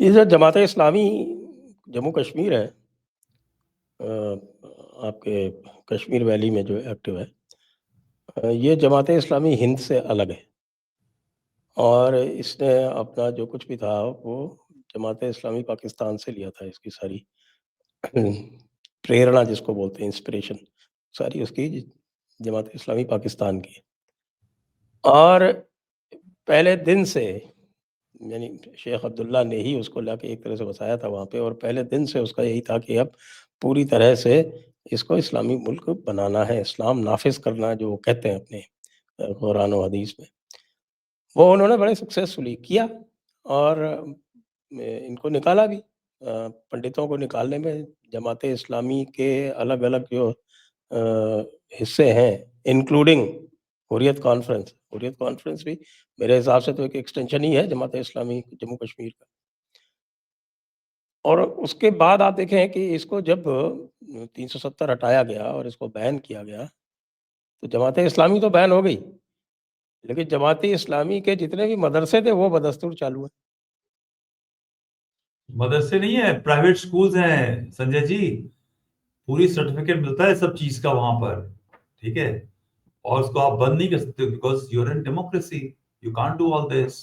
ये जो जमात इस्लामी जम्मू कश्मीर है, आपके कश्मीर वैली में जो एक्टिव है, ये जमात इस्लामी हिंद से अलग है और इसने अपना जो कुछ भी था वो जमात इस्लामी पाकिस्तान से लिया था। इसकी सारी प्रेरणा जिसको बोलते हैं, इंस्पिरेशन सारी उसकी जमात इस्लामी पाकिस्तान की है। और पहले दिन से यानी शेख अब्दुल्ला ने ही उसको लाके एक तरह से बसाया था वहाँ पे, और पहले दिन से उसका यही था कि अब पूरी तरह से इसको इस्लामी मुल्क बनाना है, इस्लाम नाफ़िज़ करना है, जो वो कहते हैं अपने कुरान और हदीस में। वो उन्होंने बड़े सक्सेसफुली किया और इनको निकाला भी। पंडितों को निकालने में जमात इस्लामी के अलग-अलग जो हिस्से हैं, इंक्लूडिंग हुर्रियत कॉन्फ्रेंस भी मेरे हिसाब से तो एक एक्सटेंशन ही है जमात इस्लामी जम्मू कश्मीर का। और उसके बाद आप देखें कि इसको जब 370 हटाया गया और इसको बैन किया गया, तो जमात इस्लामी तो बैन हो गई, लेकिन जमात इस्लामी के जितने भी मदरसे थे वो बदस्तूर चालू हैं। मदरसे नहीं है, प्राइवेट स्कूल्स हैं संजय जी। पूरी सर्टिफिकेट मिलता है सब चीज का वहां पर, ठीक है। और उसको आप बंद नहीं कर सकते because you're in democracy, you can't do all this.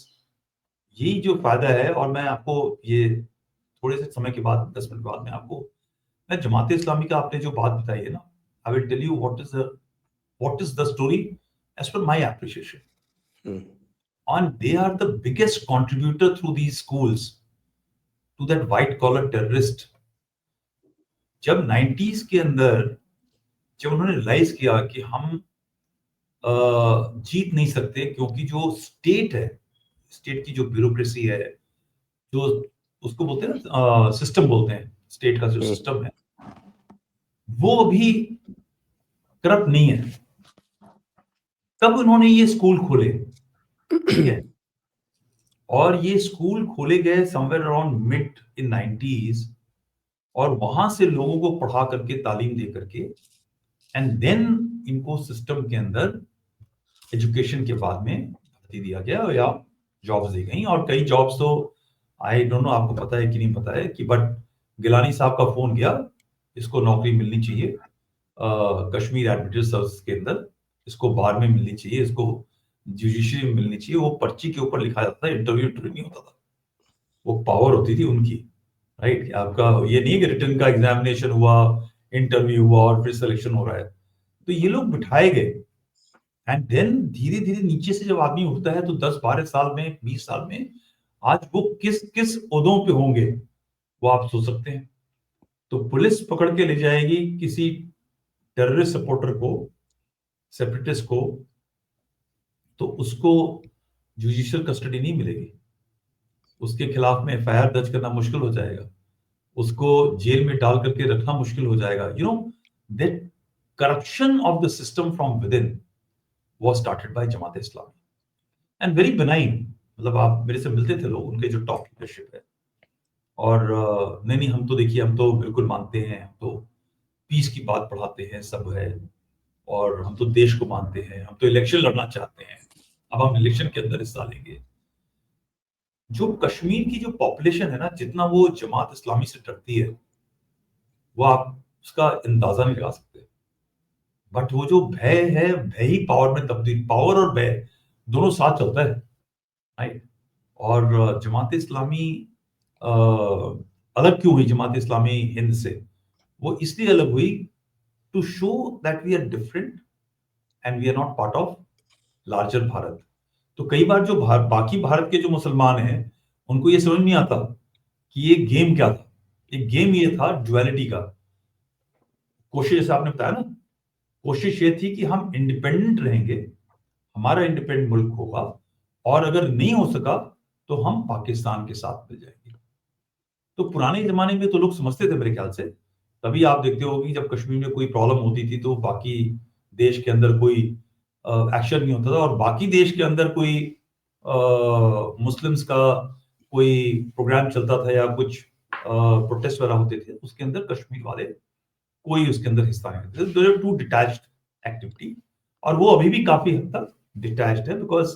यही जो फायदा है। और मैं आपको ये थोड़े से समय के बाद, 10 मिनट बाद में आपको, मैं जमात इस्लामी का आपने जो बात बताई है ना, I will tell you what is the story as per my appreciation. And they are the biggest contributor through these schools to that white collar terrorist. जब 90s के अंदर जब उन्होंने रियलाइज किया कि हम जीत नहीं सकते, क्योंकि जो स्टेट है, स्टेट की जो ब्यूरोक्रेसी है, जो उसको बोलते हैं ना, सिस्टम बोलते हैं, स्टेट का जो सिस्टम है वो अभी करप्ट नहीं है। तब उन्होंने ये स्कूल खोले, ठीक है। और ये स्कूल खोले गए समवेयर अराउंड मिड इन 90s, और वहां से लोगों को पढ़ा करके, तालीम दे करके, एंड देन इनको सिस्टम के अंदर एजुकेशन के बाद में भर्ती दिया गया या जॉब्स दी गई। और कई जॉब्स तो आई डोंट नो आपको पता है कि नहीं पता है कि, बट गिलानी साहब का फोन गया, इसको नौकरी मिलनी चाहिए कश्मीर एडमिनिस्ट्रेटिव सर्विस के अंदर, इसको बार में मिलनी चाहिए, इसको जुडिशरी में मिलनी चाहिए। वो पर्ची के ऊपर लिखा जाता था, इंटरव्यू नहीं होता था। वो पावर होती थी उनकी, राइट। आपका ये नहीं कि रिटर्न का एग्जामिनेशन हुआ, इंटरव्यू हुआ और फिर सिलेक्शन हो रहा है। तो ये लोग बिठाए गए, एंड देन धीरे धीरे नीचे से जब आदमी उठता है तो 10-12 साल में, 20 साल में आज वो किस किस ओहदों पे होंगे वो आप सोच सकते हैं। तो पुलिस पकड़ के ले जाएगी किसी टेररिस्ट सपोर्टर को, सेपरेटिस्ट को, तो उसको जुडिशियल कस्टडी नहीं मिलेगी, उसके खिलाफ में एफआईआर दर्ज करना मुश्किल हो जाएगा, उसको जेल में डाल करके रखना मुश्किल हो जाएगा। You know that corruption of the system from with in was started by Jamaat Islami, and very benign. मतलब आप मेरे से मिलते थे लोग, उनके जो टॉप लीडरशिप है, और नहीं नहीं, हम तो देखिए, हम तो बिल्कुल मानते हैं, हम तो पीस की बात पढ़ाते हैं, सब है, और हम तो देश को मानते हैं, हम तो इलेक्शन लड़ना चाहते हैं, अब हम इलेक्शन के अंदर हिस्सा लेंगे। जो कश्मीर की जो पॉपुलेशन है ना, जितना वो जमात इस्लामी से डरती है, वो आप उसका अंदाजा नहीं लगा सकते। बट वो जो भय है, भय ही पावर में तब्दील, पावर और भय दोनों साथ चलता है, राइट। और जमात इस्लामी अलग क्यों हुई, जमात इस्लामी हिंद से? वो इसलिए अलग हुई to show that we are different and we are not part of larger Bharat. तो कई बार जो बाकी भारत के जो मुसलमान हैं, उनको ये समझ नहीं आता कि ये गेम क्या था। एक गेम ये था ड्युअलिटी का। कोशिश, जैसे आपने बताया ना, कोशिश ये थी कि हम इंडिपेंडेंट रहेंगे, हमारा इंडिपेंडेंट मुल्क होगा, और अगर नहीं हो सका तो हम पाकिस्तान के साथ मिल जाएंगे। तो पुराने जमाने में तो लोग समझते थे मेरे ख्याल से। तभी आप देखते हो कि जब कश्मीर में कोई प्रॉब्लम होती थी तो बाकी देश के अंदर कोई एक्शन नहीं होता था, और बाकी देश के अंदर कोई मुस्लिम्स का कोई प्रोग्राम चलता था या कुछ प्रोटेस्ट वगैरह होते थे, उसके अंदर कश्मीर वाले कोई उसके अंदर हिस्सा नहीं लेते थे। टू डिटैच्ड एक्टिविटी, और वो अभी भी काफी हद तक डिटैच्ड है, बिकॉज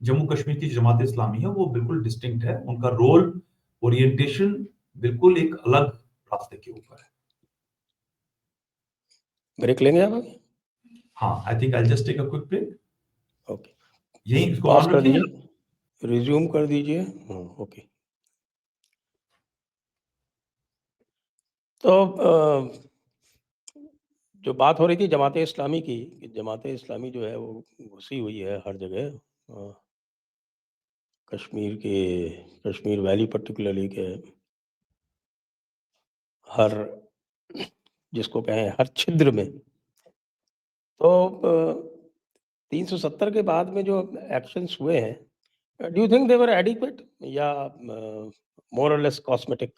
जम्मू कश्मीर की जमात इस्लामी है वो बिल्कुल डिस्टिंक्ट है। उनका रोल ओरिएंटेशन बिल्कुल एक अलग रास्ते के ऊपर है। ब्रेक लेंगे आप अभी? हाँ, I think I just take a quick break. Okay, यही इसको पॉज ऑन कर रखिए। दीजिए, रिज्यूम कर दीजिए। ओके, तो जो बात हो रही थी जमात इस्लामी की, कि जमात इस्लामी जो है वो घुसी हुई है हर जगह, कश्मीर वैली पर्टिकुलरली के हर, जिसको कहें हर छिद्र में। तो 370 के बाद में जो एक्शंस हुए हैं, do you think they were adequate या मोर और less cosmetic?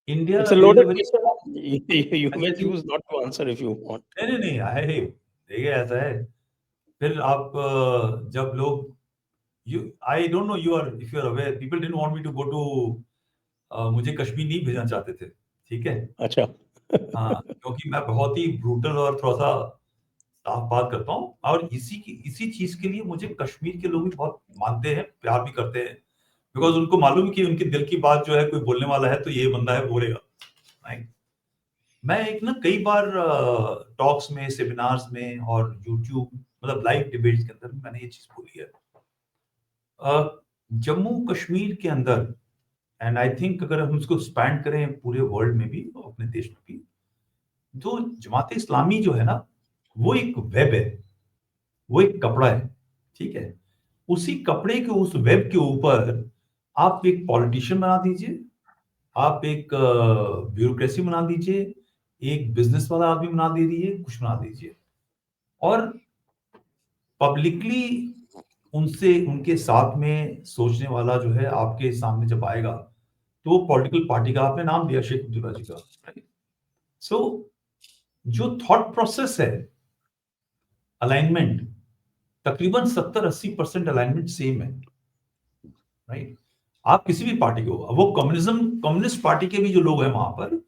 India it's a is a loaded very, question, you may अच्छा जी, choose not to answer if you want. नहीं नहीं नहीं, आई, देखिए ऐसा है, फिर आप जब लोग, you, I don't know, you are, if you are aware, people didn't want me to go to, मुझे कश्मीर नहीं भेजना चाहते थे, ठीक है। अच्छा। हाँ, क्योंकि मैं बहुत ही ब्रूटल और थोड़ा सा साफ बात करता हूँ, और इसी चीज के लिए मुझे कश्मीर के लोग भी बहुत मानते हैं, प्यार भी करते हैं, बिकॉज उनको मालूम है कि उनके दिल की बात जो है कोई बोलने वाला है तो ये बंदा है बोलेगा, राइट। मैं एक ना कई बार टॉक्स में, सेमिनार्स में और यूट्यूब, मतलब लाइव डिबेट्स के अंदर मैंने ये चीज बोली है, जम्मू कश्मीर के अंदर, एंड आई थिंक अगर हम इसको स्पैन करें पूरे वर्ल्ड में भी, अपने देश में भी, जो जमात इस्लामी जो है ना, वो एक वेब है, वो एक कपड़ा है, ठीक है। उसी कपड़े के, उस वेब के ऊपर आप एक पॉलिटिशियन बना दीजिए, आप एक ब्यूरोक्रेसी बना दीजिए, एक बिजनेस वाला आदमी बना दीजिए, कुछ बना दीजिए, और पब्लिकली उनसे, उनके साथ में सोचने वाला जो है आपके सामने जब आएगा, तो वो पॉलिटिकल पार्टी का, आपने नाम दिया शेख अब्दुल्ला जी का, सो जो थॉट प्रोसेस है, अलाइनमेंट, तकरीबन 70-80% अलाइनमेंट सेम है, राइट। आप किसी भी पार्टी को, वो कम्युनिस्ट पार्टी के भी जो लोग हैं वहां पर,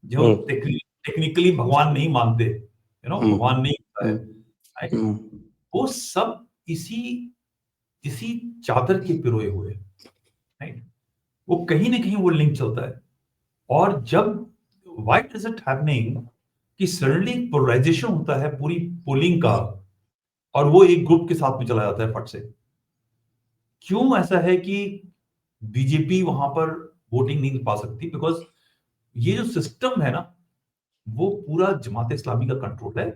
जो हम्म, टेक्निकली भगवान नहीं मानते, हम्म, भगवान नहीं होता है, हम्म, राइट, हम्म, वो सब इसी इसी चादर के पिरोए हुए, राइट। वो कहीं ना कहीं वो लिंक चलता है, और जब, व्हाई इज इट हैपनिंग कि सडनली पोलराइजेशन होता है पूरी पोलिंग का, और वो एक ग्रुप के साथ में चला जाता है फट से, क्यों ऐसा है कि बीजेपी वहां पर वोटिंग नहीं पा सकती, बिकॉज ये जो सिस्टम है ना, वो पूरा जमात इस्लामी का कंट्रोल है।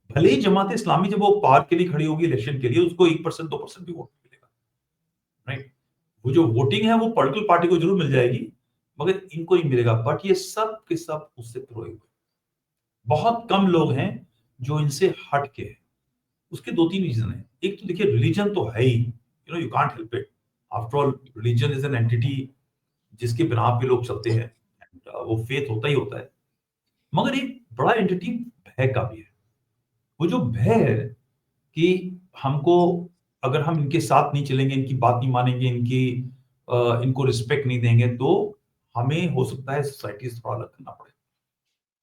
भले ही जमात इस्लामी जब वो पार के लिए खड़ी होगी इलेक्शन के लिए, उसको 1%, 2% भी वोट मिलेगा, राइट। वो जो वोटिंग है वो पॉलिटिकल पार्टी को जरूर मिल जाएगी, मगर इनको नहीं मिलेगा, बट ये सब के सब उससे प्रोए हुए, बहुत कम लोग हैं जो इनसे हट के हैं। उसके दो तीन रीजन है। एक तो देखिए, रिलीजन तो है ही, you can't help it, after all religion is an entity जिसके बिना पे लोग चलते हैं, वो फेथ होता ही होता है। मगर एक बड़ा एंटिटी भय का भी है। वो जो भय है कि हमको, अगर हम इनके साथ नहीं चलेंगे, इनकी बात नहीं मानेंगे, इनको रिस्पेक्ट नहीं देंगे, तो हमें हो सकता है सोसाइटी से थोड़ा अलग करना पड़े।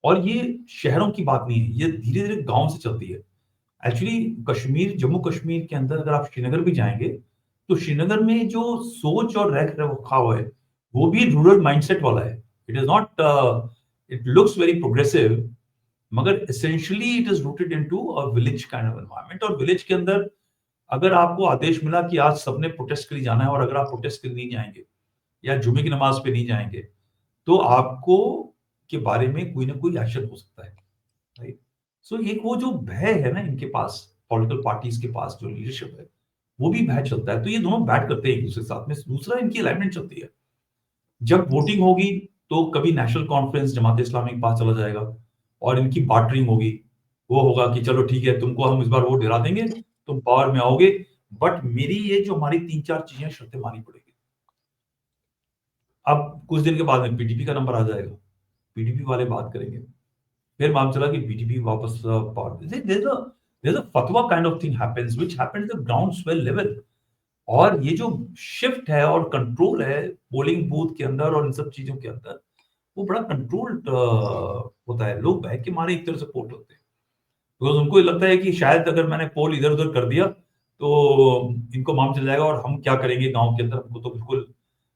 और ये शहरों की बात नहीं है, ये धीरे धीरे गांव से चलती है। एक्चुअली कश्मीर, जम्मू कश्मीर के अंदर अगर आप श्रीनगर भी जाएंगे, तो श्रीनगर में जो सोच और रख रखाव है, वो भी रूरल माइंडसेट वाला है। It is not, it looks very progressive, मगर essentially it is rooted into a village kind of environment. और विलेज के अंदर अगर आपको आदेश मिला कि आज सबने प्रोटेस्ट के लिए जाना है, और अगर आप प्रोटेस्ट के लिए नहीं जाएंगे या जुमे की नमाज पे नहीं जाएंगे, तो आपको के बारे में कोई ना कोई एक्शन हो सकता है, राइट। सो एक वो जो भय है ना इनके पास, पॉलिटिकल पार्टीज के पास जो लीडरशिप है, वो भी भय चलता है, तो ये दोनों बैट करते हैं एक दूसरे के साथ में। दूसरा, इनकी अलाइनमेंट चलती है। जब वोटिंग होगी तो कभी नेशनल कॉन्फ्रेंस जमात इस्लामी के पास चला जाएगा, और इनकी बार्टरिंग होगी। वो होगा कि चलो ठीक है, तुमको हम इस बार वोट दिला देंगे, तुम पावर में आओगे, बट मेरी ये जो हमारी 3-4 चीजें शर्तें माननी पड़ेगी। अब कुछ दिन के बाद में पीडीपी का नंबर आ जाएगा, पीडीपी वाले बात करेंगे, फिर मालूम चला कि पीडीपी वापस पावर, there's a फतवा kind of thing happens which happens the ground swell level. और ये जो शिफ्ट है और कंट्रोल है पोलिंग बूथ के अंदर और इन सब चीजों के अंदर, वो बड़ा कंट्रोल्ड होता है। लोग बह के मारे एक तरह से पोल होते हैं, बिकॉज उनको ये लगता है कि शायद अगर मैंने पोल इधर उधर कर दिया तो इनको मालूम चल जाएगा, और हम क्या करेंगे गांव के अंदर, हमको तो बिल्कुल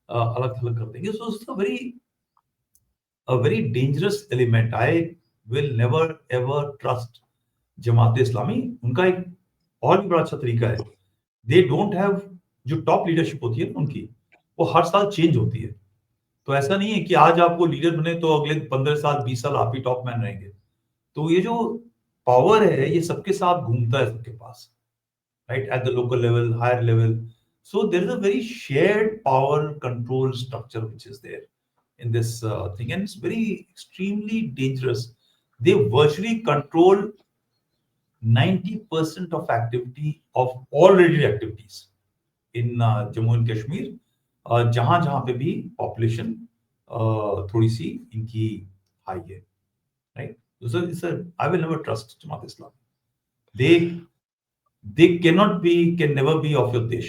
अलग थलग कर देंगे. So it's a very dangerous element. I will never ever trust Jamaat Islami. उनका एक और भी बड़ा अच्छा तरीका है. They don't have, जो टॉप लीडरशिप होती है उनकी, वो हर साल चेंज होती है. तो ऐसा नहीं है कि आज आपको लीडर बने तो अगले 15 साल 20 साल आप ही टॉप मैन रहेंगे. तो ये जो पावर है ये सबके साथ घूमता है सबके पास, right, at the local level, higher level. So there is a very shared power control structure which is there in this thing, and it's very extremely dangerous. They virtually control 90% of activity of all related activities in Jammu and Kashmir, जहां जहां पे भी population थोड़ी सी इनकी high है, right? So I will never trust Jamaat Islam. They can never be of your desh.